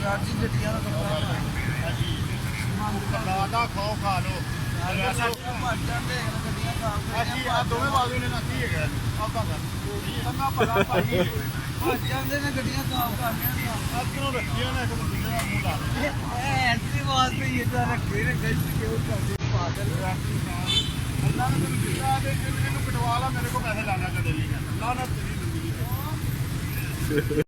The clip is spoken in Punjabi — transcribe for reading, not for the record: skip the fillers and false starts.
ਜੀ ਗੱਡੀਆਂ ਦਾ ਲਾਦਾ ਖਾਓ ਖਾ ਲੋ ਭੱਜ ਜਾਂਦੇ ਗੱਡੀਆਂ ਸਾਫ ਅਸੀਂ ਆ ਦੋਵੇਂ ਬਾਜ਼ੂ ਨੇ ਨਾ ਕੀ ਹੈਗਾ ਆਪਾਂ ਕਰ ਚੰਗਾ ਭਲਾ ਭਾਈ ਭੱਜ ਜਾਂਦੇ ਨੇ ਗੱਡੀਆਂ ਸਾਫ ਕਰਨੀਆਂ ਅੱਧਰੋਂ ਰੱਖੀਆਂ ਨੇ ਇੱਕ ਦੂਜੇ ਦਾ ਮੂੰਹ ਲਾ ਦੇ ਐਸੀ ਵਾਸਤੇ ਇਹ ਤਾਂ ਰੱਖੇ ਨੇ ਗਲਤ ਕਿਉਂ ਕਰਦੇ ਪਾਗਲ ਅੱਲਾ ਨੇ ਤੈਨੂੰ ਦਿੱਤਾ ਤੇ ਇਹਨੂੰ ਕਟਵਾ ਲਾ ਮੇਰੇ ਕੋਲ ਪੈਸੇ ਲਾਣਾ ਕਦੇ ਨਹੀਂ ਅੱਲਾ ਨੇ ਤੇਰੀ ਜ਼ਿੰਦਗੀ